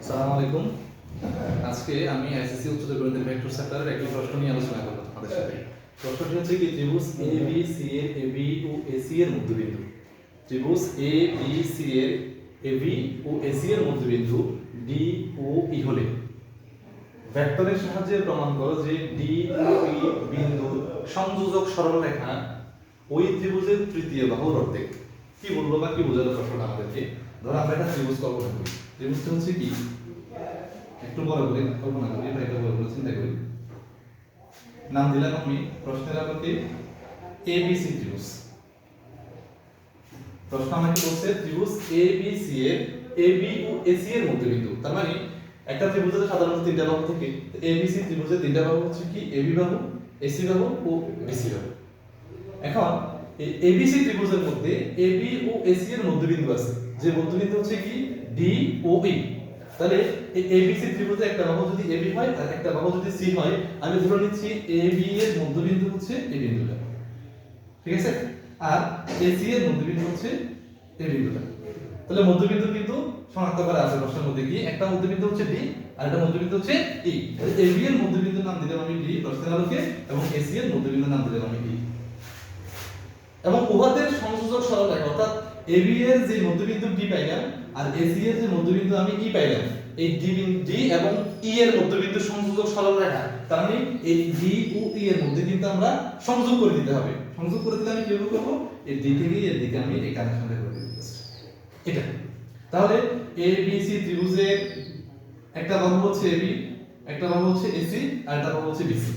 আসসালামু আলাইকুম। আজকে আমি আইসিসি উচ্চতর গণিতের ভেক্টর চ্যাপ্টারের একটি প্রশ্ন নিয়ে আলোচনা করব আপনাদের সাথে। প্রশ্নটি হচ্ছে কি ত্রিভুজ এ বি সি এর A B O A C এর মধ্যবিন্দু। ত্রিভুজ এ বি সি এর A B O A C এর মধ্যবিন্দু ডি ও ই হলে ভেক্টরের সাহায্যে প্রমাণ করো যে ডি ও ই বিন্দুর সংযোজক সরলরেখা ওই ত্রিভুজের তৃতীয় বাহুর অর্ধেক। কি বললো বা কি বোঝালো প্রশ্নটা আমাদেরকে? ধরো আমরা একটা ত্রিভুজ কল্পনা করি। ত্রিভুজটা হচ্ছে কি, একটু বড় করে কল্পনা করি, এটা বড় করে চিন্তা করি। নাম দিলাম আমি প্রশ্নের আলোকে এবিসি ত্রিভুজ। প্রশ্ন আমাকে বলছে ত্রিভুজ এবিসি এর এবি ও এসি এর মধ্যবিন্দু। তার মানে একটা ত্রিভুজের সাধারণত তিনটা বাহু থাকে। এবিসি ত্রিভুজের তিনটা বাহু হচ্ছে কি এবি বাহু, এসি বাহু ও বিসি বাহু। এখন এই এবিসি ত্রিভুজের মধ্যে এবি ও এসি এর মধ্যবিন্দু আছে, যে মধ্যবিন্দু হচ্ছে কি ডি ও ই। তাহলে এই এবিসি ত্রিভুজে একটা বাহু যদি এবি হয় আর একটা বাহু যদি সি হয়, আমি ধরে নিচ্ছি এবি এর মধ্যবিন্দু হচ্ছে এই বিন্দুটা, ঠিক আছে? আর এসি এর মধ্যবিন্দু হচ্ছে এই বিন্দুটা। তাহলে মধ্যবিন্দু কিন্তু শনাক্ত করা আছে প্রশ্নের মধ্যে কি, একটা মধ্যবিন্দু হচ্ছে ডি আর একটা মধ্যবিন্দু হচ্ছে ই। এবি এর মধ্যবিন্দুর নাম দিলাম আমি ডি প্রশ্নের আলোকে, এবং এসি এর মধ্যবিন্দুর নাম দিলাম আমি ই। এবং উভয়ের সংযোজক সরলরেখা অর্থাৎ এবি এর যে মধ্যবিন্দু ডি পাইলাম আর এসি এর যে মধ্যবিন্দু আমি ই পাইলাম, এই ডি এবং ই এর মধ্যবিন্দু সংযোজক সরলরেখা। তার মানে এই ডি ও ই এর মধ্যে কিন্তু আমরা সংযোগ করে দিতে হবে। সংযোগ করে দিলে আমি কিভাবে করব? এই ডি থেকে এর দিকে আমি এই কানেকশনটা করে দেব, এটা। তাহলে এ বি সি ত্রিভুজের একটা বাহু হচ্ছে এবি, একটা বাহু হচ্ছে এসি আর একটা বাহু হচ্ছে বিসি।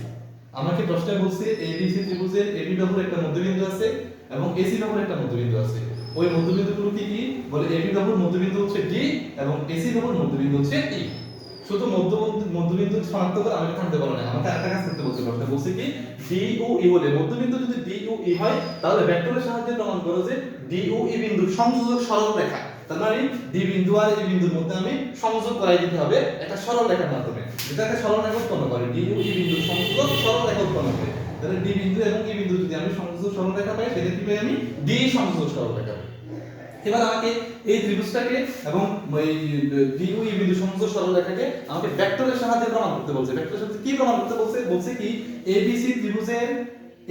আমাকে প্রশ্নে বলছে এবিসি ত্রিভুজের এবি বাহুর একটা মধ্যবিন্দু আছে এবং এসি বাহুর একটা মধ্যবিন্দু আছে। ওই মধ্যবিন্দুগুলো কি কি? বলে এবি বাহুর মধ্যবিন্দু হচ্ছে ডি এবং এসি বাহুর মধ্যবিন্দু হচ্ছে ই। শুধু মধ্যবিন্দু শনাক্ত করে আমাকে থামতে বলে না, আমাকে আরেকটা কাজ করতে বলছে প্রশ্নে। বলছে কি ডি ও ই হলে মধ্যবিন্দু যদি ডি ও ই হয়, তাহলে ভেক্টরের সাহায্যে প্রমাণ করো যে ডি ও ই বিন্দুর সংযোজক সরলরেখা। তার মানে ডি বিন্দু আর ই বিন্দুর মধ্যে আমি সংযোগ করাই দিতে হবে একটা সরলরেখার মাধ্যমে, যেটা একটা সরলরেখা উৎপন্ন করে। ডি ও ই বিন্দুর সংযোজক সরলরেখা উৎপন্ন করে। তাহলে ডি বিন্দু এবং ই বিন্দু যদি আমি সংযোজক সরলরেখা পাই, সেটা কি পাই? আমি ডি সংযোজক সরলরেখা পাই। এবার আমাকে এই ত্রিভুজটাকে এবং এই ডি ও ই বিন্দু সংযোজক সরলরেখাকে আমাকে ভেক্টরের সাহায্যে প্রমাণ করতে বলছে। ভেক্টরের সাহায্যে কি প্রমাণ করতে বলছে? বলছে কি এবিসি ত্রিভুজের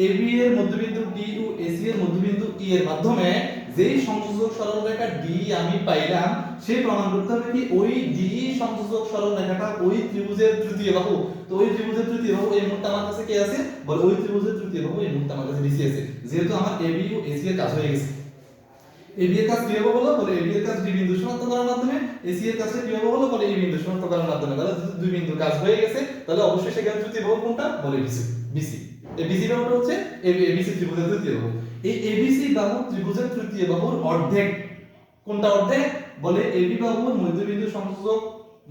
এবি এর মধ্যবিন্দু ডি ও এসি এর মধ্যবিন্দু ই এর মাধ্যমে যেই সংযোজক সরলরেখা ডি আমি পাইলাম, সেই প্রমাণ করতে হবে কি ওই ডি সংযোজক সরলরেখাটা ওই ত্রিভুজের তৃতীয় বাহু। তো ওই ত্রিভুজের তৃতীয় বাহু এই মুহূর্তে আমার কাছে কে আছে? বলে ওই ত্রিভুজের তৃতীয় বাহু এই মুহূর্তে আমার কাছে বিসি আছে। যেহেতু আমার এবি ও এসি এর কাজ হয়ে গেছে, এবি এর কাজ কিভাবে হলো? বলে এবি এর কাজ ডি বিন্দু শনাক্ত করার মাধ্যমে, এসি এর কাজটা কিভাবে হলো? বলে এই বিন্দু শনাক্ত করার মাধ্যমে। তাহলে যদি দুই বিন্দুর কাজ হয়ে গেছে, তাহলে অবশ্যই সেখানে তৃতীয় বাহু কোনটা? বলে বিসি। বিসি এই বিসি বাহুটা হচ্ছে এবিসি ত্রিভুজের তৃতীয় বাহু। এই এবিসি বাহু ত্রিভুজের তৃতীয় বাহুর অর্ধেক। কোনটা অর্ধেক? বলে এবি বাহুর মধ্যবিন্দু সংযোজক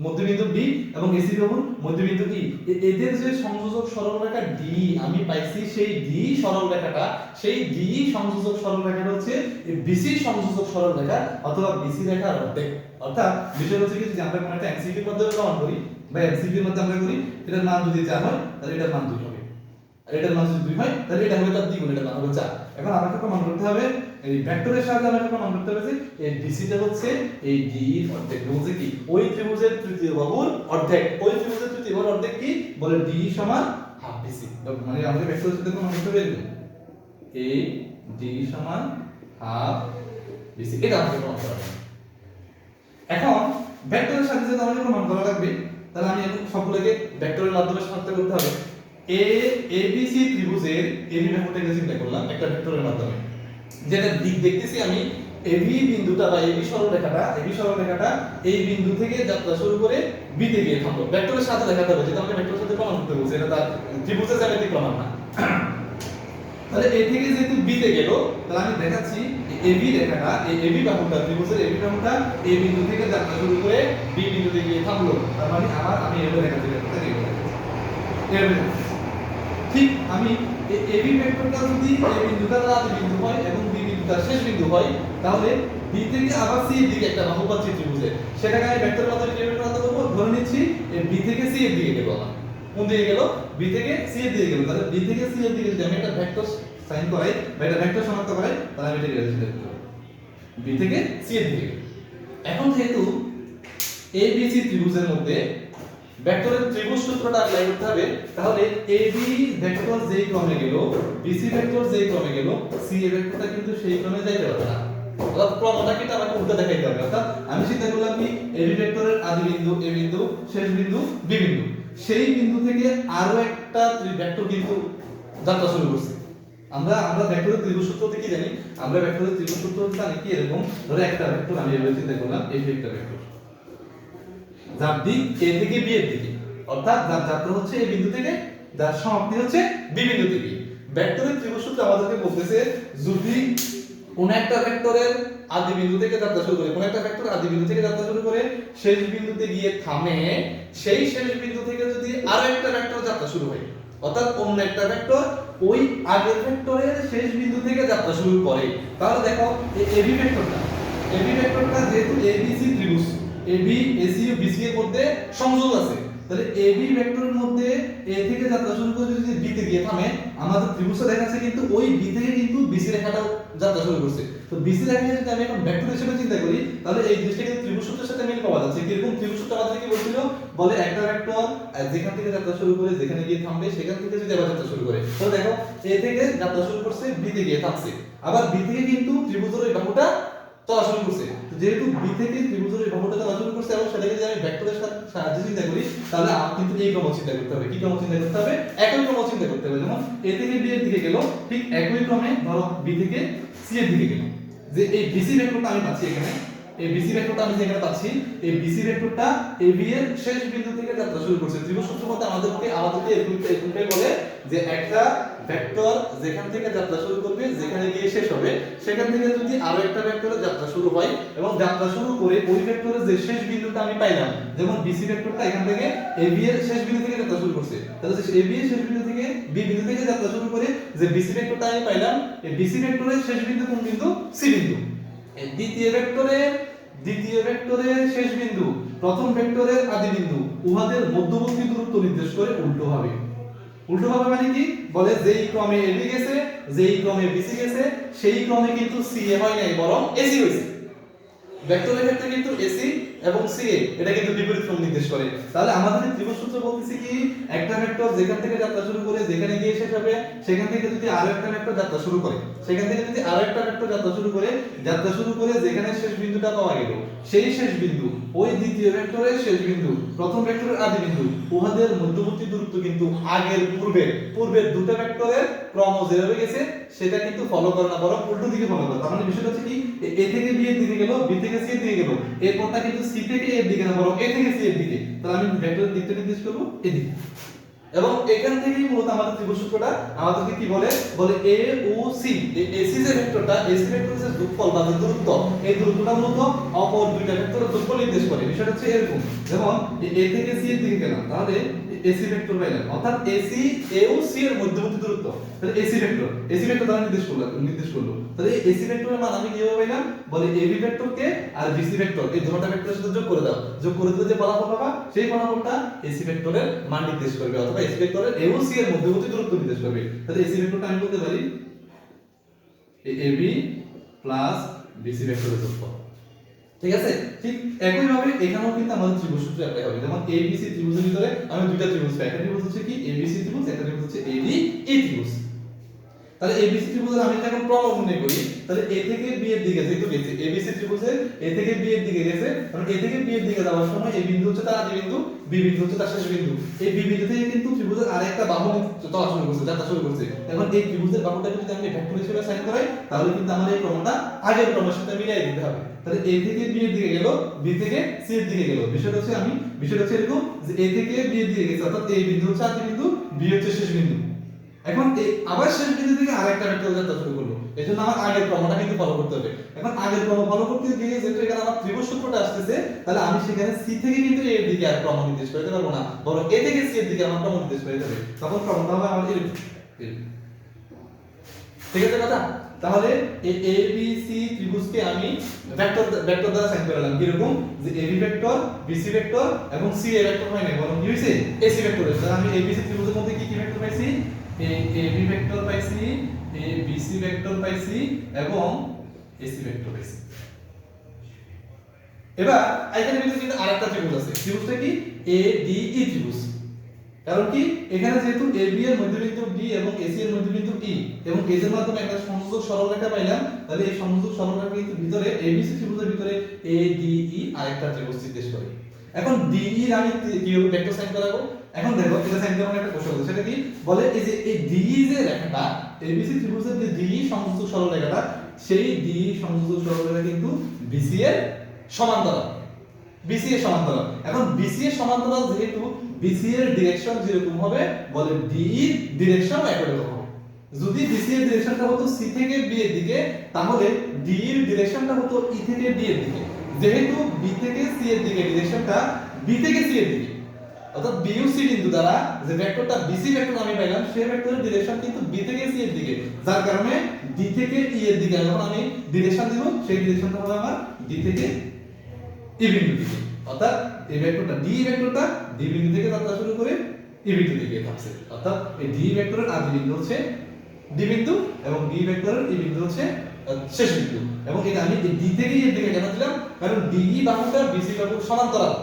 মধ্যবিন্দু ডি এবং এসি বাহুর মধ্যবিন্দু ই, এদের যে সংযোজক সরলরেখা ডি আমি পাইছি, সেই ডি সরলরেখাটা, সেই ডি সংযোজক সরলরেখাটা হচ্ছে বিসি সংযোজক সরলরেখা অথবা বিসি রেখার অর্ধেক। অর্থাৎ বিষয় হচ্ছে কি, যদি আমরা কোনো একটা এমসিকিউর মাধ্যমে প্রমাণ করি বা এমসিকিউর মাধ্যমে আমরা করি, এটার মান যদি 4 হয় তাহলে এটার মান 2 হবে, আর এটার মান যদি 2 হয় তাহলে এটা হবে তার দ্বিগুণ, এটার মান হবে 4। এখন আমাকে প্রমাণ করতে হবে, এই ভেক্টরের সাহায্যে আমাকে প্রমাণ করতে হবে যে এই বিসিটা হচ্ছে এই ডি এর অর্ধেক। বলছে কি ওই ত্রিভুজের তৃতীয় বাহুর অর্ধেক। ওই ত্রিভুজের তৃতীয় বাহুর অর্ধেক কি? বলে ডি সমান হাফ বিসি। মানে আমাদের ভেক্টরের সাথে প্রমাণ করতে হবে এই ডি সমান হাফ বিসি, এটা আমাকে প্রমাণ করতে হবে। এখন ভেক্টরের সাথে যদি আমাকে প্রমাণ করা লাগবে, তাহলে আমি এখন সবগুলোকে ভেক্টরের মাধ্যমে শনাক্ত করতে হবে। এবিসি ত্রিভুজের এবি বাহুটাকে চিন্তা করলাম একটা ভেক্টরের মাধ্যমে, যেটা দিক দেখতেছি আমি এবি বিন্দুটা বা এবি সরলরেখাটা এই বিন্দু থেকে যাত্রা শুরু করে বি তে গিয়ে থামলো। ভেক্টরের সাথে দেখাতে হবে, যেটা আমাকে ভেক্টরের সাথে প্রমাণ করতে বলছে, এটা তার ত্রিভুজের জ্যামিতিক প্রমাণ না। তাহলে এ থেকে যেহেতু বি তে গেল, তাহলে আমি দেখাচ্ছি এবি রেখাটা, এই এবি বাহুটা, ত্রিভুজের এবি বাহুটা এই বিন্দু থেকে যাত্রা শুরু করে বি বিন্দুতে গিয়ে থামলো। তার মানে আমি এভাবে দেখাচ্ছি ভেক্টরটা এভাবে। ঠিক আমি এবি ভেক্টরটা যদি এই বিন্দুটা আদি বিন্দু হয় এবং বি বিন্দুটা শেষ বিন্দু হয়, তাহলে বি থেকে আবার সি এর দিকে একটা বাহু পাচ্ছি ত্রিভুজে, সেটাকে আমি ভেক্টরের মাধ্যমে কিভাবে প্রমাণ করব? ধরে নিচ্ছি বি থেকে সি এর দিকে গেল, আমার কোন দিকে গেল? বি থেকে সি এর দিকে গেল। তাহলে বি থেকে সি এর দিকে যদি আমি একটা ভেক্টর সাইন করাই বা একটা ভেক্টর শনাক্ত করাই, তাহলে আমি এটা রিলেশন করব বি থেকে সি এর দিকে। এখন যেহেতু এবিসি ত্রিভুজের মধ্যে ভেক্টরের ত্রিভুজ সূত্রটা অ্যাপ্লাই করতে হবে। তাহলে এবি ভেক্টর যেই ক্রমে গেল, বিসি ভেক্টর যেই ক্রমে গেল, সিএ ভেক্টরটা কিন্তু সেই ক্রমে যাইতে পারবে না। অর্থাৎ ক্রমটা কিন্তু আমাকে উল্টো দেখাইতে হবে। অর্থাৎ আমি চিন্তা করলাম কি এবি ভেক্টরের আদি বিন্দু এ বিন্দু, শেষ বিন্দু বি বিন্দু, সেই বিন্দু থেকে আরো একটা ভেক্টর কিন্তু যাত্রা শুরু করছে। আমরা ভেক্টরের ত্রিভুজ সূত্র থেকে জানি, আমরা ভেক্টরের ত্রিভুজ সূত্র জানি কি এরকম, ধরো একটা ভেক্টর আমি এভাবে চিন্তা করলাম, এই একটা ভেক্টর যার দিক এ থেকে বি এর দিকে, অর্থাৎ যার যাত্রা হচ্ছে এই বিন্দু থেকে, যার সমাপ্তি হচ্ছে বি বিন্দু থেকে। ভেক্টরের ত্রিভুজ সূত্র আমাদেরকে বলতেছে যদি কোন একটা ভেক্টরের আদি বিন্দু থেকে যাত্রা শুরু করে, কোন একটা ভেক্টর আদি বিন্দু থেকে যাত্রা শুরু করে শেষ বিন্দুতে গিয়ে থামে, সেই শেষ বিন্দু থেকে যদি আরো একটা ভেক্টর যাত্রা শুরু হয়, অর্থাৎ অন্য একটা ভেক্টর ওই আগের ভেক্টরের শেষ বিন্দু থেকে যাত্রা শুরু করে, তাহলে দেখো এই এবি ভেক্টরটা যেহেতু এবিসি ত্রিভুজ, এবি এসি ও বিসি এর মধ্যে সংযোগ আছে, তাহলে এবি ভেক্টরের মধ্যে এ থেকে যাত্রা শুরু করে যদি বি তে গিয়ে থামে, আমাদের ত্রিভুজটা দেখাচ্ছে কিন্তু ওই বি থেকে কিন্তু বিসি রেখাটা যাত্রা শুরু করছে। তো বিসি রেখাকে যদি আমি এখন ভেক্টর হিসেবে চিন্তা করি, তাহলে এই জিনিসটা কিন্তু ত্রিভুজ সূত্রের সাথে মিল পাওয়া যাচ্ছে। কিরকম ত্রিভুজ সূত্র আমাদের কি বলছিল, বলে একটা ভেক্টর যেখান থেকে যাত্রা শুরু করে যেখানে গিয়ে থামবে সেখান থেকে যদি আবার যাত্রা শুরু করে, তাহলে দেখো এ থেকে যাত্রা শুরু করছে বি তে গিয়ে থামছে, আবার বি থেকে কিন্তু ত্রিভুজের ওই বাহুটা চলা শুরু করছে। যেহেতু বি থেকে ত্রিভুজের এই বাহুটা চলা শুরু করছে এবং সেটাকে যদি আমি ভেক্টরের সাহায্যে চিন্তা করি, তাহলে আমার কিন্তু এই ক্রম চিন্তা করতে হবে। কি ক্রম চিন্তা করতে হবে? একই ক্রম চিন্তা করতে হবে। যেমন এ থেকে বি এর দিকে গেল, ঠিক একই ক্রমে ধরো বি থেকে সি এর দিকে গেল। যে এই বিসি ভেক্টরটা আমি পাচ্ছি এখানে, এই বিসি ভেক্টরটা আমি যেখানে পাচ্ছি, এই বিসি ভেক্টরটা এ বি এর শেষ বিন্দু থেকে যাত্রা শুরু করছে। ত্রিভুজ সূত্র মতে আমাদেরকে এরকমটাই বলে যে একটা ভেক্টর যেখান থেকে যাত্রা শুরু করবে, যেখানে গিয়ে শেষ হবে, সেখান থেকে যদি আরো একটা ভেক্টরের যাত্রা শুরু হয় এবং যাত্রা শুরু করে ওই ভেক্টরের যে শেষ বিন্দুটা আমি পাইলাম, যেমন বিসি ভেক্টরটা এখান থেকে এ বি এর শেষ বিন্দু থেকে যাত্রা শুরু করছে, তাহলে এ বি এর শেষ বিন্দু থেকে বি বিন্দু থেকে যাত্রা শুরু করে যে বিসি ভেক্টরটা আমি পাইলাম, এই বিসি ভেক্টরের শেষ বিন্দু কোন বিন্দু? সি বিন্দু। এই দ্বিতীয় ভেক্টরের শেষ বিন্দু প্রথম ভেক্টরের আদি বিন্দু, উহাদের মধ্যবর্তী দূরত্ব নির্দেশ করে উল্টোভাবে মানে কি বলে, যেই ক্রমে এবি গেছে, যেই ক্রমে বিসি গেছে, সেই ক্রমে কিন্তু সিএ হয় নাই, বরং এসি হইছে। ভেক্টরের ক্ষেত্রে কিন্তু এসি এবং সিএ এটা কিন্তু বিপরীত ক্রম নির্দেশ করে। তাহলে আমাদের ত্রিভুজ সূত্র বলতেছে কি একটা ভেক্টর যেখান থেকে যাত্রা শুরু করে যেখানে গিয়ে শেষ হবে, সেখান থেকে যদি আরো একটা ভেক্টর যাত্রা শুরু করে, সেখান থেকে যদি আরো একটা ভেক্টর যাত্রা শুরু করে যেখানে শেষ বিন্দুটা পাওয়া গেল, সেই শেষ বিন্দু ওই দ্বিতীয় ভেক্টরের শেষ বিন্দু প্রথম ভেক্টরের আদি বিন্দু, উহাদের মধ্যবর্তী দূরত্ব কিন্তু আগের পূর্বের দুটো ভেক্টরের ক্রম যেভাবে গেছে সেটা কিন্তু ফলো করে না, বরং উল্টো দিকে ফলো করে। তার মানে বিষয়টা হচ্ছে কি, এ থেকে বি এর দিকে গেল, বি থেকে সি এর দিকে গেল, এরপরটা কিন্তু সি থেকে এর দিকে না, বরং এ থেকে সি এর দিকে। তাহলে আমি ভেক্টরের দিকটা নির্দেশ করব এদিকে। এবং এখান থেকেই মূলত আমাদের ত্রিভুজ সূত্রটা আমাদেরকে কি বলে, এ ও সি, এসি যে ভেক্টরটা, এসি ভেক্টরের যে যোগফল বা দূরত্ব, এই দূরত্বটা মূলত অপর দুইটা ভেক্টরের যোগফল নির্দেশ করে। বিষয়টা হচ্ছে এরকম, যেমন এ থেকে সি এর দিকে গেলাম, তাহলে এসি ভেক্টর পাইলাম, অর্থাৎ এসি এ ও সি এর মধ্যবর্তী দূরত্ব, তাহলে এসি ভেক্টর দ্বারা নির্দেশ করলো। তাহলে এসি ভেক্টরের মান আমি কিভাবে পাইলাম, বলে এবি ভেক্টরকে আর বিসি ভেক্টর এই দুটো ভেক্টরের সাথে যোগ করে দাও, যোগ করে দিলে যে ফলাফল পাবা, সেই ফলাফলটা এসি ভেক্টরের মান নির্দেশ করবে, অথবা এসি ভেক্টরের এ ও সি এর মধ্যবর্তী দূরত্ব নির্দেশ করবে। তাহলে এসি ভেক্টরটা আমি বলতে পারি এবি প্লাস বিসি ভেক্টরের যোগফল। ঠিক আছে, ঠিক একই ভাবে এখানেও কিন্তু আমাদের ত্রিভুজ সূত্র অ্যাপ্লাই হবে। যেমন এবিসি ত্রিভুজের ভিতরে আমি দুইটা ত্রিভুজ পাই, একটা ত্রিভুজ হচ্ছে কি এবিসি ত্রিভুজ, একটা ত্রিভুজ হচ্ছে এডি ই ত্রিভুজ। তাহলে এবিসি ত্রিভুজের আমি যখন ক্রম নির্ণয় করি, তাহলে এ থেকে বি এর দিকে যেহেতু গেছে, এবিসি ত্রিভুজের এ থেকে বি এর দিকে গেছে, কারণ এ থেকে বি এর দিকে যাওয়ার সময় এই বিন্দু হচ্ছে তার আদি বিন্দু, বি বিন্দু হচ্ছে তার শেষ বিন্দু। এই বি বিন্দু থেকে কিন্তু ত্রিভুজের আরেকটা বাহু চলা শুরু করছে, যাত্রা শুরু করছে। এখন এই ত্রিভুজের বাহুটাকে যদি আমি ভেক্টর হিসেবে সাইন করাই, তাহলে কিন্তু আমার এই ক্রমটা আগের ক্রমের সাথে মিলিয়ে দিতে হবে। তাহলে এ থেকে বি এর দিকে গেল, বি থেকে সি এর দিকে গেল। বিষয়টা হচ্ছে এরকম যে এ থেকে বি এর দিকে গেছে, অর্থাৎ এই বিন্দু হচ্ছে আদি বিন্দু, বি হচ্ছে শেষ বিন্দু। এখন আবার শেষ বিন্দু থেকে আরেকটা ভেক্টর যাত্রা শুরু করলো, এজন্য আমার আগের ক্রমটা কিন্তু ফলো করতে হবে। এখন আগের ক্রম ফলো করতে গিয়ে যেহেতু এখানে আমার ত্রিভুজ সূত্রটা আসতেছে, তাহলে আমি সেখানে সি থেকে কিন্তু এর দিকে আর ক্রম নির্দেশ করতে পারবো না, বরং এ থেকে সি এর দিকে আমার ক্রম নির্দেশ করতে হবে। তখন ক্রমটা হবে আমার এরকম। ঠিক আছে কথা? তাহলে এই এ বি সি ত্রিভুজকে আমি ভেক্টর দ্বারা সাইন করলাম। কি রকম, যে এবি ভেক্টর, বিসি ভেক্টর এবং সি এ ভেক্টর হয় না, বরং কি হইছে এসি ভেক্টর হইছে। তাহলে আমি এবিসি ত্রিভুজের মধ্যে কি ভেক্টর পাইছি, এবি ভেক্টর পাইছি, বিসি ভেক্টর পাইছি এবং এসি ভেক্টর পাইছি। এবার এখানে কিন্তু আরেকটা ত্রিভুজ আছে, ত্রিভুজটা কি ADE ত্রিভুজ। কারণ কি এখানে যেহেতু AB এর মধ্যবিন্দু D এবং AC এর মধ্যবিন্দু E এবং এজ এর মাধ্যমে একটা সংযোজক সরলরেখা পাইলাম, তাহলে এই সংযোজক সরলরেখা কিন্তু ভিতরে ABC ত্রিভুজের ভিতরে ADE আরেকটা ত্রিভুজ নির্দেশ করে। এখন DE এর আমি কিভাবে ভেক্টর সাইন করাবো? এখন দেখো এটা সাইন করার একটা কৌশল আছে, সেটা কি বলে এই যে এই DE যে রেখাটা ABC ত্রিভুজের যে DE সংযোজক সরলরেখাটা, সেই DE সংযোজক সরলরেখা কিন্তু BC এর সমান্তরাল, BC এর সমান্তরাল। এখন BC এর সমান্তরাল যেহেতু BC এর ডিরেকশন যেরকম হবে, বলে DE ডিরেকশন একই রকম হবে। যদি BC এর ডিরেকশনটা হতো C থেকে B এর দিকে, তাহলে DE এর ডিরেকশনটা হতো E থেকে D এর দিকে। যেহেতু B থেকে C এর দিকে ডিরেকশনটা B থেকে C এর দিকে, অর্থাৎ BUC বিন্দু দ্বারা যে ভেক্টরটা BC ভেক্টর আমি পাইলাম, সেই ভেক্টরের ডিরেকশন কিন্তু B থেকে C এর দিকে, যার কারণে D থেকে E এর দিকে যখন আমি ডিরেকশন দেব, সেই ডিরেকশনটা হবে আমার D থেকে E বিন্দু দিকে। অর্থাৎ এই ভেক্টরটা D ভেক্টরটা D বিন্দু থেকে যাত্রা শুরু করে E বিন্দু দিকে থাকছে। অর্থাৎ এই D ভেক্টরের আদি বিন্দু হচ্ছে D বিন্দু এবং D ভেক্টরের E বিন্দু হচ্ছে শেষ বিন্দু। এবং এটা আমি D থেকে E এর দিকে কেন দিলাম? কারণ DE বাহুটা BC বাহুর সমান্তরাল,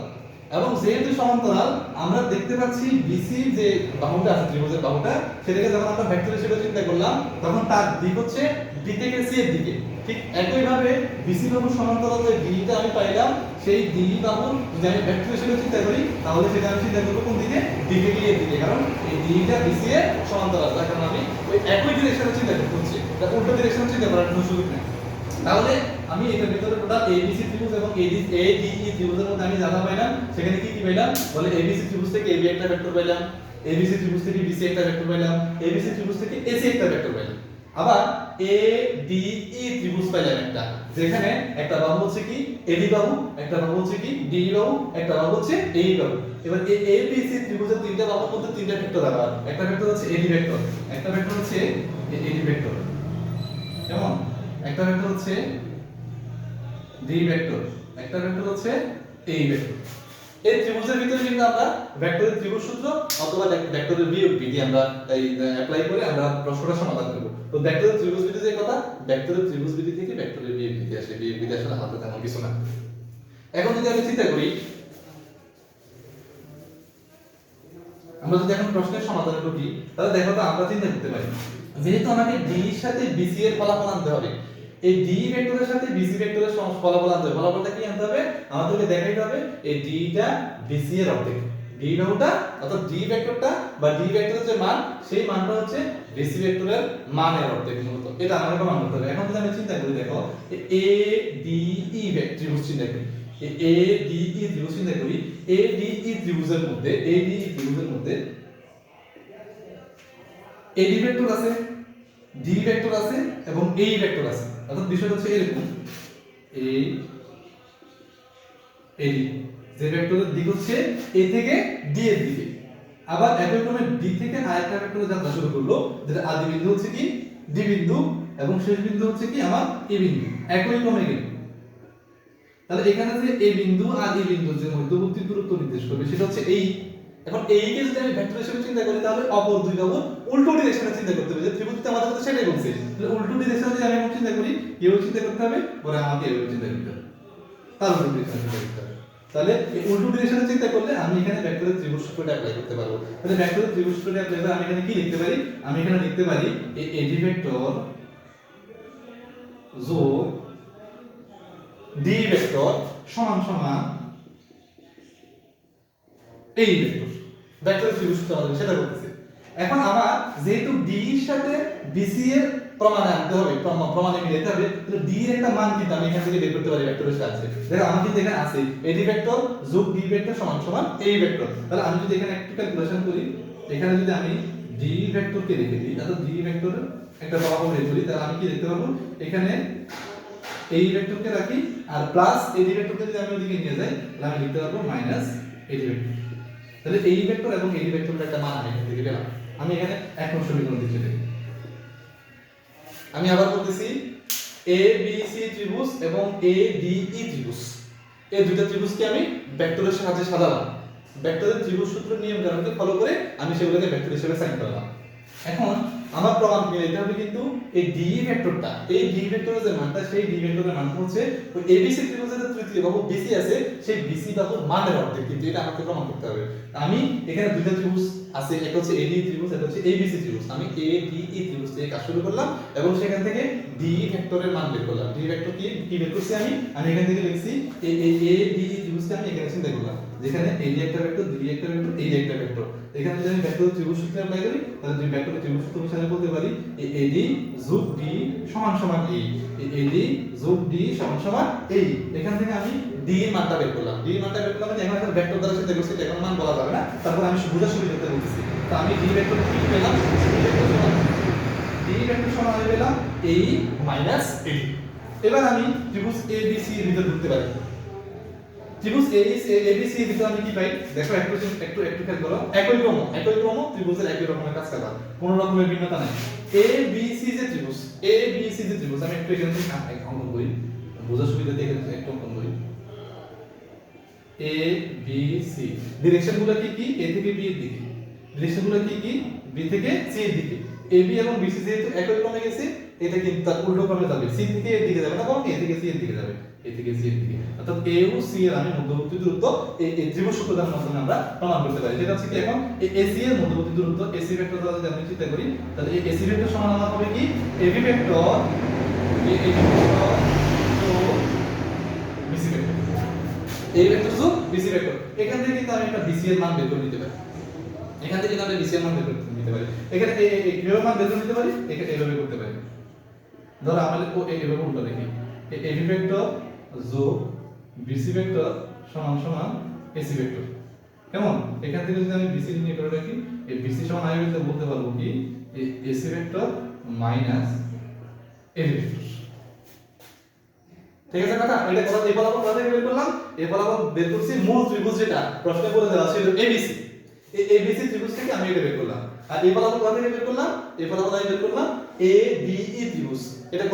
এবং যেহেতু সমান্তরাল আমরা দেখতে পাচ্ছি BC যে বাহুটা আছে, ত্রিভুজের বাহুটা, সেটাকে যখন আমরা ভেক্টর হিসেবে চিন্তা করলাম, তখন তার দিক হচ্ছে B থেকে C এর দিকে। ঠিক একই ভাবে BC বাহুর সমান্তরাল যে DE টা আমি পাইলাম, সেই DE বাহুর যদি আমি ভেক্টর হিসেবে চিন্তা করি, তাহলে সেটা আমি চিন্তা করব কোন দিকে? D থেকে E এর দিকে, কারণ এই DE টা BC এর সমান্তরাল, যার কারণে আমি ওই একই ডিরেকশনে চিন্তা করছি, তার উল্টো ডিরেকশনে চিন্তা করার কোনো সুযোগ নেই। তাহলে আমি এটার ভিতরে টোটাল ABC ত্রিভুজ এবং ADE ত্রিভুজের মধ্যে আমি জানা পাইলাম, সেখানে কি কি পাইলাম? বলে ABC ত্রিভুজ থেকে AB একটা ভেক্টর পাইলাম, ABC ত্রিভুজ থেকে BC একটা ভেক্টর পাইলাম, ABC ত্রিভুজ থেকে AC একটা ভেক্টর পাইলাম। আবার ADE ত্রিভুজ পাইলাম একটা, যেখানে একটা বাহু হচ্ছে কি AD বাহু, একটা বাহু হচ্ছে কি DE বাহু, একটা বাহু হচ্ছে AE বাহু। এবার এই ABC ত্রিভুজের তিনটা বাহুর মধ্যে তিনটা ভেক্টর আবার, একটা ভেক্টর হচ্ছে AD ভেক্টর, একটা ভেক্টর হচ্ছে AD ভেক্টর, কেমন? একটা ভেক্টর হচ্ছে D ভেক্টর, একটা ভেক্টর হচ্ছে AE ভেক্টর। এই ত্রিভুজের ভিতরে কিন্তু আমরা ভেক্টরের ত্রিভুজ সূত্র অথবা ভেক্টরের বিয়োগ বিধি আমরা এই অ্যাপ্লাই করে আমরা প্রশ্নটা সমাধান করব। তো ভেক্টরের ত্রিভুজ বিধি যে কথা, ভেক্টরের ত্রিভুজ বিধি থেকে ভেক্টরের বিয়োগ বিধি আসে, বিয়োগ বিধি আসলে হাতে তেমন কিছু না। এখন যদি আমি চিন্তা করি, আমরা যদি এখন প্রশ্নের সমাধান করি, তাহলে দেখো তো আমরা চিন্তা করতে পারি, যেহেতু আমাকে D এর সাথে BC এর ফলাফল আনতে হবে, এই D ভেক্টরের সাথে BC ভেক্টরের ফলাফল আনতে হবে। ফলাফলটা কি আনতে হবে? আমাদেরকে দেখাইতে হবে এই D টা BC এর অর্ধেক, D বাহুটা অর্থাৎ D ভেক্টরটা বা D ভেক্টরের যে মান, সেই মানটা হচ্ছে BC ভেক্টরের মানের অর্ধেক মূলত। এটা আমাকে প্রমাণ করতে হবে। এখন যদি আমি চিন্তা করি, দেখো ADE ত্রিভুজ চিন্তা করি, ADE ত্রিভুজ চিন্তা করি, ADE ত্রিভুজের মধ্যে AD ভেক্টর আছে, D ভেক্টর আছে এবং AE ভেক্টর আছে। অর্থাৎ বিষয়টা হচ্ছে এরকম, AD যে ভেক্টরের দিক হচ্ছে A থেকে D এর দিকে, আবার একই ক্রমে D থেকে আরেকটা ভেক্টরে যাত্রা শুরু করলো, যেটা আদি বিন্দু হচ্ছে কি D বিন্দু এবং শেষ বিন্দু হচ্ছে কি আমার A বিন্দু, একই ক্রমে গেল। তাহলে এখানে যে A বিন্দু আর E বিন্দুর যে মধ্যবর্তী দূরত্ব নির্দেশ করবে, সেটা হচ্ছে এই। এখন এই কে যদি আমি ভেক্টর হিসেবে চিন্তা করি, তাহলে অপর দুই বাহুর উল্টো ডিরেকশনে চিন্তা করতে হবে। যে ত্রিভুজটা আমাদের কাছে সেটাই বলছে, তাহলে উল্টো ডিরেকশনে যদি আমি চিন্তা করি, কেউ চিন্তা করতে হবে, পরে আমাকে এভাবে চিন্তা করতে হবে, তার উল্টো ডিরেকশনে চিন্তা করতে হবে। তাহলে এই উল্টো ডিরেকশনে চিন্তা করলে আমি এখানে ভেক্টরের ত্রিভুজ সূত্রটা অ্যাপ্লাই করতে পারবো। তাহলে ভেক্টরের ত্রিভুজ সূত্রটা অ্যাপ্লাই করে আমি এখানে কি লিখতে পারি? আমি এখানে লিখতে পারি এই AD ভেক্টর যোগ D ভেক্টর সমান সমান এই ভেক্টর। ভেক্টরের ত্রিভুজ সূত্র আমাদের সেটা বলতেছে। এখন আমার যেহেতু D এর সাথে BC এর প্রমাণে আনতে হবে, প্রমাণে মিলাতে হবে, তাহলে D এর একটা মান কিন্তু আমি এখান থেকে বের করতে পারি ভেক্টরের সাহায্যে। দেখো আমার কিন্তু এখানে আছে AD ভেক্টর যোগ D ভেক্টর সমান সমান এই ভেক্টর। তাহলে আমি যদি এখানে একটু ক্যালকুলেশন করি, এখানে যদি আমি D ভেক্টরকে রেখে দিই, তাহলে D ভেক্টরের একটা ফলাফল বের করি, তাহলে আমি কি দেখতে পাবো? এখানে এই ভেক্টরকে রাখি আর প্লাস AD ভেক্টরকে যদি আমি ওদিকে নিয়ে যাই, তাহলে আমি লিখতে পারবো মাইনাস AD ভেক্টর। তাহলে এই ভেক্টর এবং AD ভেক্টরের একটা মান আমি এখান থেকে পেলাম। আমি এখানে এক নম্বর সমীকরণ লিখে দেব। আমি আবার বলতেছি ABC ত্রিভুজ এবং ADE ত্রিভুজ, এই দুটো ত্রিভুজকে আমি ভেক্টরের সাহায্যে সাজালাম। ভেক্টরের ত্রিভুজ সূত্র নিয়ম কানুনকে ফলো করে আমি সেগুলোকে ভেক্টর হিসেবে সাইন করলাম। এখন আমার প্রমাণ মিলাইতে হবে কিন্তু এই ডি ভেক্টরটা, এই ডি ভেক্টরের যে মানটা, সেই ডি ভেক্টরের মান হচ্ছে ওই এবিসি ত্রিভুজের যে তৃতীয় বাহু বিসি আছে সেই বিসি বাহুর মানের অর্ধেক, কিন্তু এটা আমাকে প্রমাণ করতে হবে। আমি এখানে দুইটা ত্রিভুজ আছে, একটা হচ্ছে এডি ত্রিভুজ, একটা হচ্ছে এবিসি ত্রিভুজ। আমি এ ডি ই ত্রিভুজ থেকে কাজ শুরু করলাম এবং সেখান থেকে ডি ভেক্টরের মান বের করলাম। ডি ভেক্টর কি বের করছি আমি এখান থেকে লিখছি এ ডি ই ত্রিভুজকে আমি এখানে চিন্তা করলাম, যেখানে এডি একটা ভেক্টর, ডি একটা ভেক্টর, এই একটা ভেক্টর। এখানে যদি আমি ভেক্টর ত্রিভুজ সূত্র অ্যাপ্লাই করি তাহলে দুই ভেক্টরের ত্রিভুজ সূত্র অনুসারে বলতে পারি এডি যোগ ডি সমান সমান এই, এডি যোগ ডি সমান সমান এই। এখান থেকে আমি ডি এর মানটা বের করলাম, ডি এর মানটা বের করলাম, এখন একটা ভেক্টর দ্বারা চিন্তা করছি, এখন মান বলা যাবে না, তারপর আমি বোঝার সুবিধাতে বলতেছি। তো আমি ডি ভেক্টর কি পেলাম, ডি ভেক্টর সমান হয়ে পেলাম এই মাইনাস এডি। এবার আমি ত্রিভুজ এবিসি এর ভিতর ঢুকতে পারি। ত্রিভুজ এবিসি এর ভিতর আমি কি পাই দেখো, একটু খেয়াল করো। একই ক্রম ত্রিভুজের একই রকমের কাজ করা, কোনো রকমের ভিন্নতা নাই। এবিসি যে ত্রিভুজ, এবিসি যে ত্রিভুজ, আমি একটু এখান থেকে অঙ্কন করি বোঝার সুবিধাতে, এখান থেকে একটু অঙ্কন করি। এ বি সি ডিরেকশনগুলো কি এ থেকে বি এর দিকে, ডিরেকশনগুলো কি বি থেকে সি এর দিকে। এ বি এবং বি সি যেহেতু একই ক্রমে গেছে, এটা কিন্তু তার উল্টো ক্রমে যাবে, সি থেকে এর দিকে যাবে না, বরং এ থেকে সি এর দিকে যাবে, এ থেকে সি এর দিকে। অর্থাৎ এ ও সি এর আমি মধ্যবর্তী দূরত্ব এই ত্রিভুজ সূত্রের মাধ্যমে আমরা প্রমাণ করতে পারি। যেটা হচ্ছে কি এখন এ সি এর মধ্যবর্তী দূরত্ব, এসি ভেক্টর দ্বারা যদি আমি চিন্তা করি তাহলে এই এসি ভেক্টর সমান আমার হবে কি এ বি ভেক্টর তো বিসি ভেক্টর, এই ভেক্টর যোগ বিসি ভেক্টর। এখান থেকে কিন্তু আমি একটা বিসি এর মান বের করে নিতে পারি, এখান থেকে কিন্তু আমি বিসি এর মান বের করে নিতে পারি। এখানে কিভাবে মান বের করে নিতে পারি, এখানে এইভাবে করতে পারি। ধরো আমাদের এইভাবে উল্টো দেখি, এবি ভেক্টর যোগ বিসি ভেক্টর সমান সমান এসি ভেক্টর। কেমন? এখান থেকে যদি আমি বিসি নিয়ে করে রাখি, এই বিসি সমান আমি বলতে পারবো কি AC vector minus AB vector. ঠিক আছে কথা? এটা কথা এই ফলাফল কোথা থেকে বের করলাম? এই ফলাফল বের করছি মূল ত্রিভুজ যেটা প্রশ্নে বলে দেওয়া ছিল এবিসি, এই এবিসি ত্রিভুজ থেকে আমি এটা বের করলাম। আর এই ফলাফল কোথা থেকে বের করলাম? এই ফলাফল আমি বের করলাম এ ডি ই ত্রিভুজ। এটা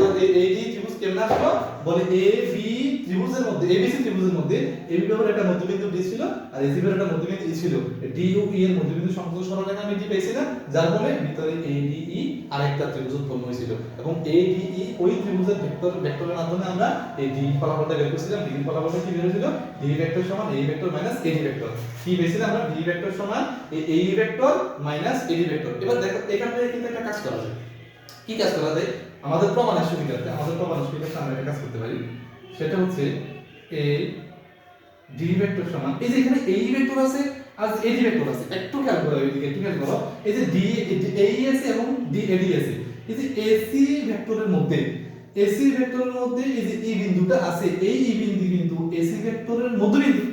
এ ডি ত্রিভুজ কেমন আসলো বলে এ বি ত্রিভুজের মধ্যে, এবিসি ত্রিভুজের মধ্যে এবি বাহুর একটা মধ্যবিন্দু ডি ছিল আর এসি বাহুর একটা মধ্যবিন্দু ই ছিল। ডি ও ই এর মধ্যবিন্দু সংযোগ সরলরেখা আমি ডি পেয়েছিলাম, যার ফলে ভিতরে এ ডি ই আরেকটা ত্রিভুজ উৎপন্ন হয়েছিল এবং এ ডি ই ওই ত্রিভুজের ভেক্টরের মাধ্যমে আমরা এই ডি ফলাফলটা বের করেছিলাম। ডি ফলাফলটা কি বের হয়েছিল? ডি ভেক্টর সমান এ ভেক্টর মাইনাস এডি ভেক্টর। কি পেয়েছিলাম আমরা? ডি ভেক্টর সমান এ ভেক্টর মাইনাস এডি ভেক্টর। এবার দেখো এখান থেকে কিন্তু একটা কাজ করা যায়। কি কাজ করা যায়? আমাদের প্রমাণের সুবিধার্থে আমরা একটা কাজ করতে পারি, সেটা হচ্ছে এ ডি ভেক্টর সমান এই যে এখানে এই ভেক্টর আছে আর এডি ভেক্টর আছে, একটু খেয়াল করো, এইদিকে একটু খেয়াল করো। এই যে ডি এই আছে এবং ডি এডি আছে, এই যে এসি ভেক্টরের মধ্যে, এসি ভেক্টরের মধ্যে এই যে ই বিন্দুটা আছে, এই ই বিন্দু কিন্তু এসি ভেক্টরের মধ্যবিন্দু।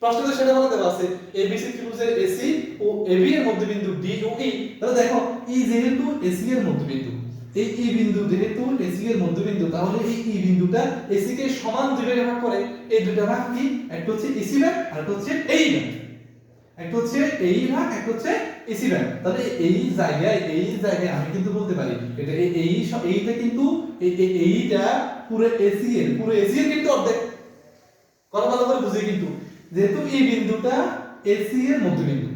প্রশ্নে সেটা বলা দেওয়া আছে এবিসি ত্রিভুজের এসি ও এবি এর মধ্যবিন্দু ডি ও ই। তাহলে দেখো ই যেহেতু এসি এর মধ্যবিন্দু, এই ই বিন্দু যেহেতু এসি এর মধ্যবিন্দু, তাহলে এই ই বিন্দুটা এসি কে সমান দুই ভাগে ভাগ করে। এই দুইটা ভাগ কি? একটা হচ্ছে এসি ভাগ আর একটা হচ্ছে এই ভাগ, একটা হচ্ছে এই ভাগ একটা হচ্ছে এসি ভাগ। তাহলে এই জায়গায় আমি কিন্তু বলতে পারি এটা এইটা কিন্তু এইটা পুরো এসি এর কিন্তু অর্ধেক। কথা ভালো করে বুঝি কিন্তু, যেহেতু এই বিন্দুটা এসি এর মধ্যবিন্দু,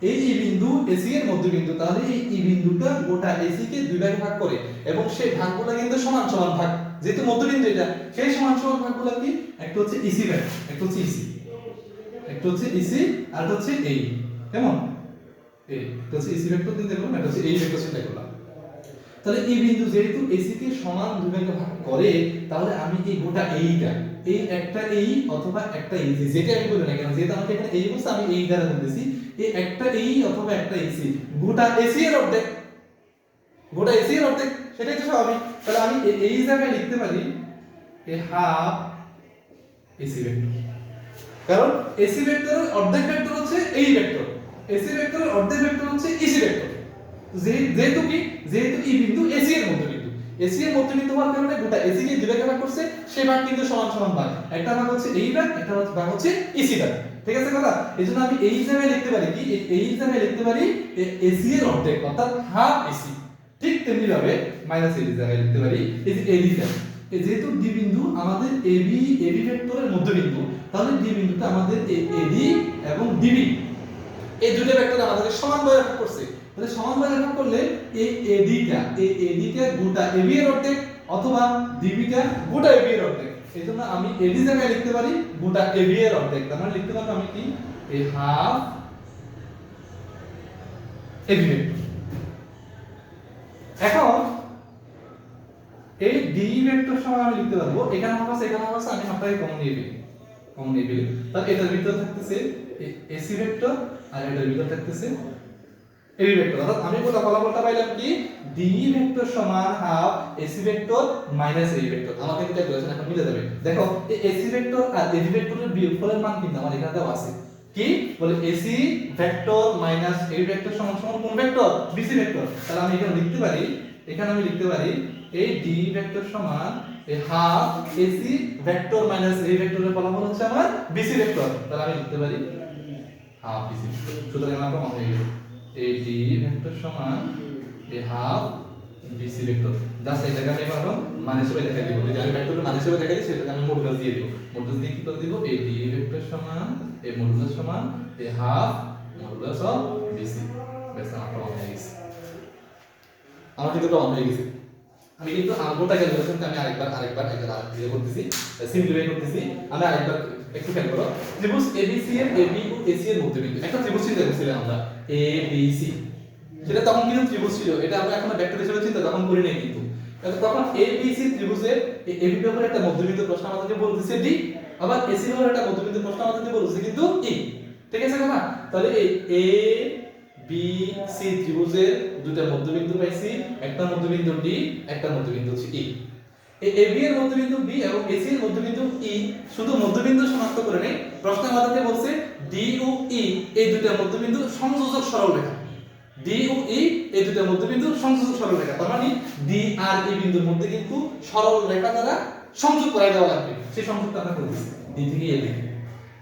এই ই বিন্দু এসি এর মধ্যবিন্দু, তাহলে এই ই বিন্দুটা গোটা এসি কে দুই ভাগে ভাগ করে এবং সেই ভাগগুলো কিন্তু সমান সমান ভাগ। যেহেতু মধ্যবিন্দু এটা, সেই সমান সমান ভাগগুলো কি? একটা হচ্ছে ইসি ভাগ, একটা হচ্ছে ইসি, একটা হচ্ছে ইসি আর একটা হচ্ছে এই। কেমন? এই এটা হচ্ছে ইসি ভেক্টর চিন্তা করলাম, এটা হচ্ছে এই ভেক্টর চিন্তা করলাম। তাহলে এই বিন্দু যেহেতু এসি কে সমান দুই ভাগে ভাগ করে, তাহলে আমি এই গোটা এইটা, এই একটা এই অথবা একটা এই, যেটা আমি বলি না কেন, যেহেতু আমাকে এখানে এই বলছে আমি এই দ্বারা বলতেছি, এই একটা এই অথবা একটা এসি, গোটা এসি এর অর্ধেক, গোটা এসি এর অর্ধেক, সেটাই তো স্বাভাবিক। তাহলে আমি এই জায়গায় লিখতে পারি এ হাফ এসি ভেক্টর, কারণ এসি ভেক্টরের অর্ধেক ভেক্টর হচ্ছে এই ভেক্টর, এসি ভেক্টরের অর্ধেক ভেক্টর হচ্ছে ইসি ভেক্টর। যেহেতু কি, যেহেতু এই বিন্দু এসি এর মধ্যবিন্দু, এসি এর মধ্যবিন্দু হওয়ার কারণে গোটা এসি কে দুই ভাগে ভাগ করছে, সেই ভাগ কিন্তু সমান সমান ভাগ, একটা ভাগ হচ্ছে এই ভাগ, একটা ভাগ হচ্ছে ইসি ভাগ। ঠিক আছে কথা? এইজন্য আমি এই জায়গায় লিখতে পারি কি, এই জায়গায় লিখতে পারি এসি এর অর্ধেক অর্থাৎ হাফ এসি। ঠিক তেমনি ভাবে মাইনাস এডি জায়গায় লিখতে পারি এই যে এডি টা, যেহেতু ডি বিন্দু আমাদের এবি ভেক্টরের মধ্যবিন্দু, তাহলে ডি বিন্দুটা আমাদের এডি এবং ডিবি এই দুটো ভেক্টর আমাদের সমান ভাবে ভাগ করছে। তাহলে সমান ভাগে ভাগ করলে এই এডিটা গোটা এবি এর অর্ধেক অথবা ডিবিটা গোটা এবি এর অর্ধেক। এইজন্য আমি এডি জায়গায় লিখতে পারি গোটা এবি এর অর্ধেক। তার মানে লিখতে পারবো আমি কি এই হাফ এবি ভেক্টর। এখন এই ডি ভেক্টর সমান আমি লিখতে পারবো এখানে হাফ আছে আমি হাফটাকে কমন নিয়ে নিই তাহলে এটার ভিতরে থাকতেছে এসি ভেক্টর আর এটার ভিতরে থাকতেছে এবি ভেক্টর। অর্থাৎ আমি ফলাফলটা পাইলাম কি ডি ভেক্টর সমান half AC vector minus AB vector. আমাদের এটা ক্যালকুলেশন এখন মিলে যাবে। দেখো এই এসি ভেক্টর আর এবি ভেক্টরের বিয়োগফলের মান কিন্তু আমার এখানে দেওয়া আছে কি বলে AC vector minus AB vector সমান সমান কোন ভেক্টর বিসি ভেক্টর। তাহলে আমি এখানে লিখতে পারি এই ডি ভেক্টর সমান এই half AC vector minus AB ভেক্টরের ফলাফল হচ্ছে আমার বিসি ভেক্টর। তাহলে আমি লিখতে পারি হাফ বিসি। সুতরাং আমার প্রমাণ হয়ে গেল এই ডি ভেক্টর সমান এই হাফ বিসি ভেক্টর। জাস্ট এটাকে আমি এখন মান হিসেবে দেখাই দিব। যদি আমি ভেক্টরের মান হিসেবে দেখাই দিই সেটাকে আমি মডুলাস দিয়ে দিব। মডুলাস দিয়ে কি করে দিব এই ডি ভেক্টর সমান এই মডুলাস সমান এই হাফ মডুলাস অফ বিসি। বেশ আমার প্রমাণ হয়ে গেছে। আমার কিন্তু প্রমাণ হয়ে গেছে। আমি কিন্তু গোটা ক্যালকুলেশনকে আমি আরেকবার ইয়ে করতেছি সিম্পলিফাই করতেছি। আমি আরেকবার একটু খেয়াল করো ত্রিভুজ এবিসি এর এবি ও এসি এর মধ্যবিন্দু একটা ত্রিভুজ চিন্তা করছিলাম আমরা এবিসি। সেটা তখন কিন্তু ত্রিভুজ ছিল, এটা আমরা এখন ভেক্টর হিসেবে চিন্তা তখন করি নাই কিন্তু। তখন এবিসি ত্রিভুজের এবি ব্যবহার একটা মধ্যবিন্দু প্রশ্ন আমাদেরকে বলতেছে ডি, আবার এসি ব্যবহার একটা মধ্যবিন্দু প্রশ্ন আমাদেরকে বলতেছে কিন্তু ই। ঠিক আছে কথা? তাহলে এই এ বি সি ত্রিভুজের দুটো মধ্যবিন্দু পাইছি, একটা মধ্যবিন্দু ডি, একটা মধ্যবিন্দু হচ্ছে ই। এই এবি এর মধ্যবিন্দু ডি এবং এসি এর মধ্যবিন্দু ই শুধু মধ্যবিন্দু শনাক্ত করে নেই, প্রশ্ন আমাদেরকে বলছে ডি ও ই এই দুটো মধ্যবিন্দু সংযোজক সরলরেখা। ডি ও ই এই দুটো মধ্যবিন্দু সংযোজক সরলরেখা। তার মানে ডি আর ই বিন্দুর মধ্যে কিন্তু সরলরেখা দ্বারা সংযোগ করা দেওয়া লাগবে। সেই সংযোগটা আমরা করে দিচ্ছি ডি থেকে এ দিকে।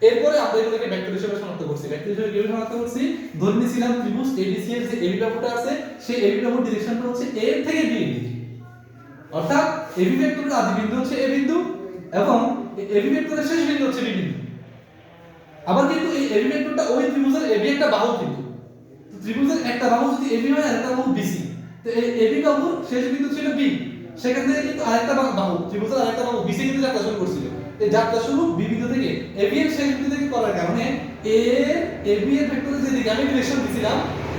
এরপরে আমরা এগুলোকে ভেক্টর হিসেবে শনাক্ত করছি। ভেক্টর হিসেবে কিভাবে শনাক্ত করছি? ধরে নিয়েছিলাম ত্রিভুজ এবিসি এর যে এবি বাহুটা আছে সেই এবি বাহুর ডিরেকশনটা হচ্ছে এ থেকে বি এর দিকে। অর্থাৎ এবি ভেক্টরের আদি বিন্দু হচ্ছে এ বিন্দু এবং এবি ভেক্টরের শেষ বিন্দু হচ্ছে বি বিন্দু। আবার কিন্তু এই এবি ভেক্টরটা ওই ত্রিভুজের এবি একটা বাহু কিন্তু। তো ত্রিভুজের একটা বাহু যদি এবি হয় আর একটা বাহু বিসি, তো এই এবি বাহুর শেষ বিন্দু ছিল বি, সেখান থেকে কিন্তু আরেকটা বাহু ত্রিভুজের আরেকটা বাহু বিসি কিন্তু যাত্রা শুরু করছিল। এই যাত্রা শুরু বি বিন্দু থেকে এবি এর শেষ বিন্দু থেকে করার কারণে এবি এর ভেক্টরের যে দিকে আমি ডিরেকশন দিছিলাম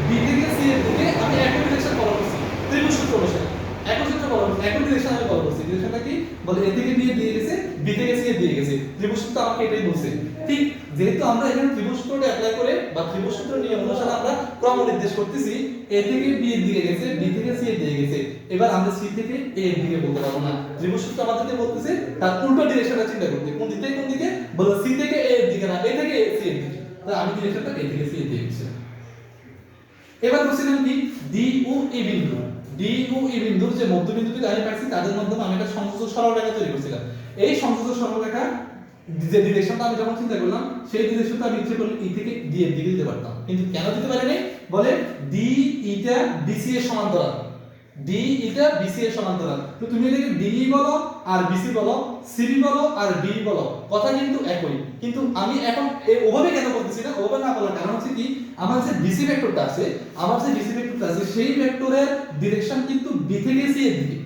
বি থেকে সি এর দিকে আমি একই ডিরেকশন ফলো করছি ত্রিভুজ সূত্র অনুসারে। একই সূত্র ফলো করছি, একই ডিরেকশন আমি ফলো করছি। ডিরেকশনটা কি বলে এ থেকে বি এ দিয়ে গেছে, বি থেকে সি এ দিয়ে গেছে। ত্রিভুজ সূত্র আমাকে এটাই বলছে। ঠিক যেহেতু আমরা এখানে ত্রিভুজ সূত্রটা অ্যাপ্লাই করে বা ত্রিভুজ সূত্র নিয়ম অনুসারে আমরা ক্রম নির্দেশ করতেছি, এ থেকে বি এর দিকে গেছে, বি থেকে সি এর দিকে গেছে। এবার আমরা সি থেকে এ এর দিকে বলতে পারবো না। ত্রিভুজ সূত্র আমাদেরকে বলতেছে তার উল্টো ডিরেকশনটা চিন্তা করতে। কোন দিকে কোন দিকে বলে সি থেকে এ এর দিকে না, এ থেকে সি এর দিকে। তাহলে আমি ডিরেকশনটা এ থেকে সি এর দিকে দিচ্ছি। এবার বলছিলাম কি ডি ও ই বিন্দু, ডি ও ই বিন্দুর যে মধ্যবিন্দুটি আমি পাইছি তাদের মাধ্যমে আমি একটা সংযোজক সরলরেখা তৈরি করছিলাম। এই সংযোজক সরলরেখা যে ডিরেকশনটা আমি যখন চিন্তা করলাম সেই ডিরেকশনটা আমি ইচ্ছে করলে ই থেকে ডি এর দিকে দিতে পারতাম, কিন্তু কেন দিতে পারি নাই বলে ডি ইটা বিসি এর সমান্তরাল, ডি ইটা বিসি এর সমান্তরাল। তো তুমি এটাকে ডি বলো আর বিসি বলো, সিবি বলো আর ডি বলো, কথা কিন্তু একই। কিন্তু আমি এখন ওভাবে কেন বলতেছি না, ওভাবে না বলার কারণ হচ্ছে কি আমার যে বিসি ভেক্টরটা আছে, সেই ভেক্টরের ডিরেকশন কিন্তু বি থেকে সি এর দিকে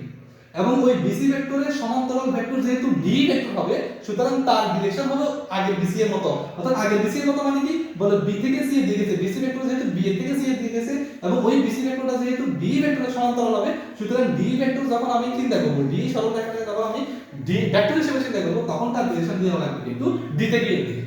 এবং ওই বিসি ভেক্টরের সমান্তরাল ভেক্টর যেহেতু ডি ভেক্টর হবে সুতরাং তার ডিরেকশন হলো আগের বিসি এর মতো। অর্থাৎ আগের বিসি এর মতো মানে কি বলে বি থেকে সি এর দিকে গেছে, বিসি ভেক্টর যেহেতু বি থেকে সি এর দিকে গেছে এবং ওই বিসি ভেক্টরটা যেহেতু ডি ভেক্টরের সমান্তরাল হবে সুতরাং ডি ভেক্টর যখন আমি চিন্তা করব, ডি সরলরেখাকে যখন আমি ডি ভেক্টর হিসেবে চিন্তা করব তখন তার ডিরেকশন দেওয়া লাগবে কিন্তু ডি থেকে এর দিকে।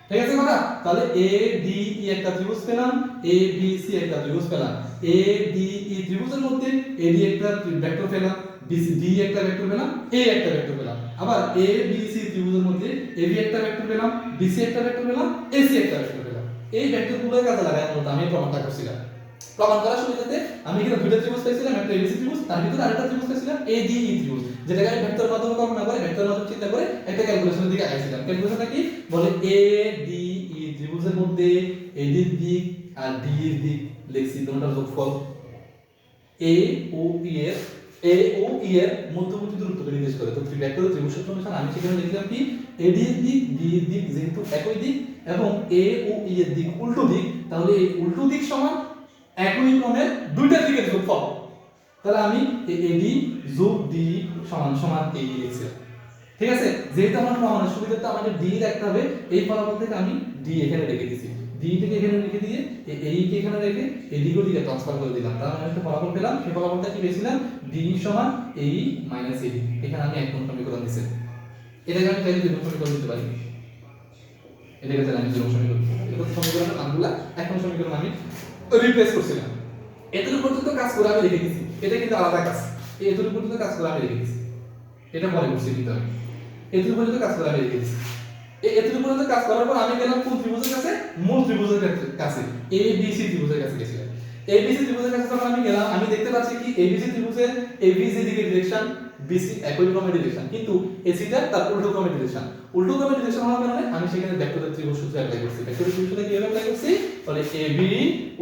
ঠিক আছে কথা? তাহলে এ ডি ই একটা ত্রিভুজ পেলাম, এ বি সি একটা ত্রিভুজ পেলাম, এ ডি ই ত্রিভুজের মধ্যে এ ডি একটা ভেক্টর পেলাম, বি সি ডি একটা ভেক্টর পেলাম, এ একটা ভেক্টর পেলাম। আবার এ বি সি ত্রিভুজের মধ্যে এ বি একটা ভেক্টর পেলাম, বি সি একটা ভেক্টর পেলাম, এ সি একটা ভেক্টর পেলাম। এই ভেক্টরগুলোর কাজে লাগাই আমি প্রমাণটা করছিলাম। প্রমাণ করার সুবিধাতে আমি এখানে দুইটা ত্রিভুজ পাইছিলাম, একটা এবিসি ত্রিভুজ, তার ভিতরে আরেকটা ত্রিভুজ পাইছিলাম এডিই ত্রিভুজ, যেটাকে আমি ভেক্টর মাধ্যমে কল্পনা করে ভেক্টর মাধ্যমে চিন্তা করে একটা ক্যালকুলেশনের দিকে আইছিলাম। ক্যালকুলেশনটা কি বলে এডিই ত্রিভুজের মধ্যে এডির দিক আর ডি এর দিক লিখছি দুটোটার যোগফল, এ ও ই এর মধ্যবর্তী দূরত্বকে নির্দেশ করে। তো ভেক্টরের ত্রিভুজ সূত্র অনুসারে আমি সেখানে লিখলাম কি এডি এর দিক ডি এর দিক যেহেতু একই দিক এবং এ ও ই এর দিক উল্টো দিক, তাহলে এই উল্টো দিক সমান একই ক্রমের দুইটা দিকের যোগফল। তাহলে আমি এডি যোগ ডি সমান সমান এই লিখছি। ঠিক আছে, যেহেতু আমার প্রমাণের সুবিধাতে আমাকে ডি রাখতে হবে, এই ফলাফল থেকে আমি ডি এখানে রেখে দিয়েছি, ডি থেকে এখানে রেখে দিয়ে এই কে এখানে রেখে এডি কো দিকে ট্রান্সফার করে দিলাম। তাহলে আমি একটা ফলাফল পেলাম। সেই ফলাফলটা কি পেয়েছিলাম? ডি সমান এই মাইনাস এডি। এখানে আমি এক নং সমীকরণ দিয়েছি। এটাকে আমি চাইলে দুই নং সমীকরণ দিতে পারি। এটাকে চাইলে আমি দুই নং সমীকরণ, এটা সমীকরণের নামগুলা এক নং সমীকরণ আমি রিপ্লেস করছিলাম। এতটুকু পর্যন্ত কাজ করে আমি রেখে দিয়েছি। এটা কিন্তু আলাদা কাজ। এই এতটুকু পর্যন্ত কাজ করে আমি রেখে দিয়েছি। এটা পরে করছি কিন্তু আমি এতটুকু পর্যন্ত কাজ করে আমি রেখে দিয়েছি। এই এতটুকু পর্যন্ত কাজ করার পর আমি গেলাম কোন ত্রিভুজের কাছে? মূল ত্রিভুজের কাছে, এ বি সি ত্রিভুজের কাছে গেছিলাম। এ বি সি ত্রিভুজের কাছে যখন আমি গেলাম, আমি দেখতে পাচ্ছি কি এ বি সি ত্রিভুজের এ বি সি দিকে ডিরেকশন, বিসি একই রকমের ডিরেকশন, কিন্তু এসি টা তার উল্টো ক্রমের ডিরেকশন। উল্টো ক্রমের ডিরেকশন হওয়ার কারণে আমি সেখানে ভেক্টরের ত্রিভুজ সূত্র অ্যাপ্লাই করছি। ভেক্টরের সূত্রটা কিভাবে অ্যাপ্লাই করছি? তাহলে এ বি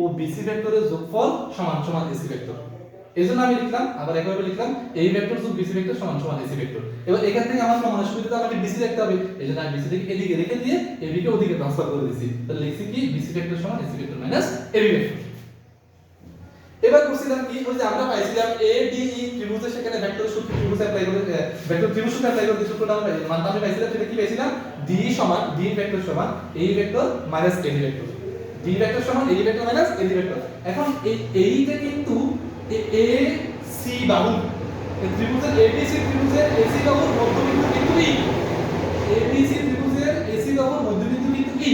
ও বিসি ভেক্টরের যোগফল সমান সমান এসি ভেক্টর। এজন্য আমি লিখলাম, আবার একইভাবে লিখলাম এই ভেক্টর যোগ বিসি ভেক্টর সমান সমান এসি ভেক্টর। এবার এখান থেকে আমার প্রমাণের সুবিধাতে আমাকে বিসি রাখতে হবে, এজন্য আমি বিসি থেকে এদিকে রেখে দিয়ে এবি কে ওদিকে ট্রান্সফার করে দিয়েছি। তাহলে লিখছি কি বিসি ভেক্টর সমান AC vector minus AB vector. এবার করছিলাম কি, ওই যে আমরা পাইছিলাম এ ডি ই ত্রিভুজের সেখানে ভেক্টর সূত্র ত্রিভুজ অ্যাপ্লাই করে ভেক্টর ত্রিভুজ সূত্র অ্যাপ্লাই করে সূত্রটা আমরা মানটা আমি পাইছিলাম। সেটা কি পাইছিলাম? ডি সমান ডি ভেক্টর সমান এই vector minus AD vector. D vector সমান AD vector minus AD vector. এখন এই এইটা কিন্তু এ সি বাহু, এই ত্রিভুজের এবিসি ত্রিভুজের এসি বাহুর মধ্যবিন্দু কিন্তু ই। এবিসি ত্রিভুজের এসি বাহুর মধ্যবিন্দু কিন্তু ই।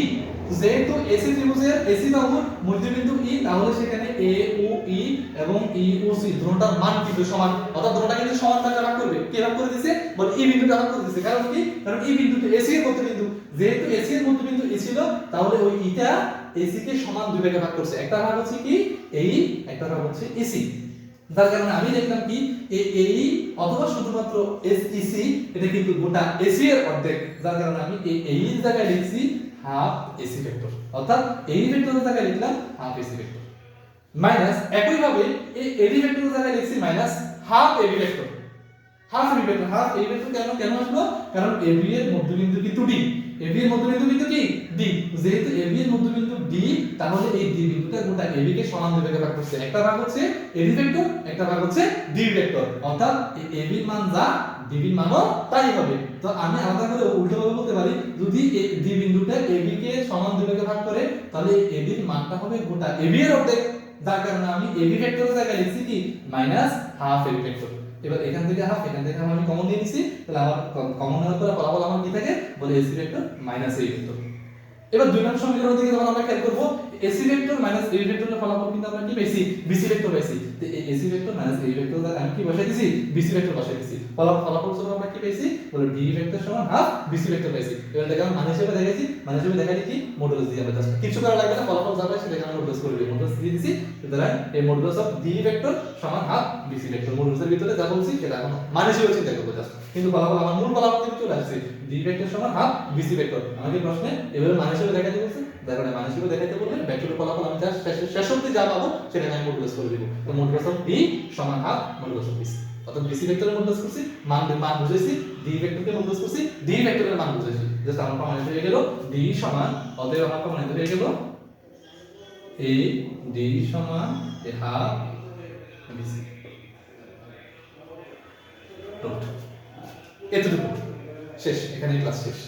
যেহেতু এসি ত্রিভুজের এসি বাহুর মধ্যবিন্দু ই, তাহলে সেখানে এ ও ই এবং ই ও সি দুটোটার মান কিন্তু সমান, অর্থাৎ দুটোটা কিন্তু সমান ভাগে ভাগ করবে। কি ভাগ করে দিয়েছে? বল ই বিন্দুটা ভাগ করে দিয়েছে। কারণ কি? কারণ এই বিন্দুটা এসি এর মধ্যবিন্দু। যেহেতু এসি এর মধ্যবিন্দু ই ছিল, তাহলে ওই ইটা এসি কে সমান দুই ভাগে ভাগ করছে। একটা ভাগ হচ্ছে কি এই, একটা ভাগ হচ্ছে এসি। যার কারণে আমি দেখলাম কি এই অথবা শুধুমাত্র এসইসি, এটা কিন্তু গোটা এসি এর অর্ধেক। যার কারণে আমি এই জায়গায় লিখছি হাফ এসি ভেক্টর, অর্থাৎ এই ভেক্টরের জায়গায় লিখলাম হাফ এসি ভেক্টর মাইনাস একই ভাবে এই এডি ভেক্টরের জায়গায় লিখছি minus half AB vector. Half AB vector, half AB vector কেন আসলো? কারণ এবি এর মধ্যবিন্দু কিন্তু ডি। এবি এর মধ্যবিন্দু কিন্তু কি? ডি। যেহেতু এবি এর মধ্যবিন্দু ডি, তাহলে এই ডি বিন্দুটা গোটা এবি কে সমান দুই ভাগে ভাগ করছে। একটা ভাগ হচ্ছে এডি ভেক্টর, একটা ভাগ হচ্ছে ডি ভেক্টর। অর্থাৎ এবি এর মান যা ডিবি এর মানও তাই হবে। তো আমি আলাদা করে উল্টোভাবে বলতে পারি, যদি ডি বিন্দুটা এবি কে সমান দুই ভাগে ভাগ করে, তাহলে এবি এর মানটা হবে গোটা এবি এর অর্ধেক। যার কারণে আমি এবি ভেক্টরের জায়গায় লিখছি কি মাইনাস হাফ এবি ভেক্টর। এবার এখান থেকে হাফ, এখান থেকে হাফ আমি কমন নিয়ে নিছি। তাহলে আমার কমন নেওয়ার পরে ফলাফল আমার কি থাকে? বলে এসি ভেক্টর মাইনাস এই ভেক্টর। এবার দুই নম্বর সমীকরণ থেকে যখন আমরা খেয়াল করব, এসি ভেক্টর মাইনাস এবি ভেক্টরের ফলাফল কিন্তু আমরা কি পাইছি? বিসি ভেক্টর পাইছি। তো এই AC vector minus AB vector দ্বারা আমি কি বসাই দিছি? বিসি ভেক্টর বসাই দিছি। ফলাফল হিসেবে আমরা কি পাইছি? বলে ডি ভেক্টর সমান হাফ বিসি ভেক্টর পাইছি। এবার দেখো মান হিসেবে দেখাইছি, মান হিসেবে দেখাই কি মডুলাস দিয়ে আমরা জাস্ট কিছু করা লাগবে না, ফলাফল যা পাই সেটা আমরা মডুলাস করে দিই। মডুলাস দিয়ে দিছি, সুতরাং এই মডুলাস অফ ডি ভেক্টর সমান হাফ বিসি ভেক্টর। মডুলাসের ভিতরে যা বলছি সেটা এখন মান হিসেবে চিন্তা করব জাস্ট, কিন্তু ফলাফল আমার মূল ফলাফল কিন্তু চলে আসছে ডি ভেক্টর সমান হাফ বিসি ভেক্টর। আমাকে প্রশ্নে এভাবে মান হিসেবে দেখাইতে বলছে, যার কারণে মান হিসেবে দেখাইতে বললে ভেক্টরের ফলাফল আমি জাস্ট শেষ অবধি যা পাবো সেটা আমি মডুলাস করে দিব। তো মডুলাস অফ ডি সমান হাফ মডুলাস অফ বিসি। অর্থাৎ বিসি ভেক্টরের মডুলাস করছি, মান বুঝাইছি, ডি ভেক্টরকে মডুলাস করছি, ডি ভেক্টরের মান বুঝাইছি। জাস্ট আমার প্রমাণিত হয়ে গেল ডি সমান, অতএব আমার প্রমাণিত হয়ে গেল এ ডি সমান এ হাফ বিসি। এতটুকু শেষ, এখানে ক্লাস শেষ।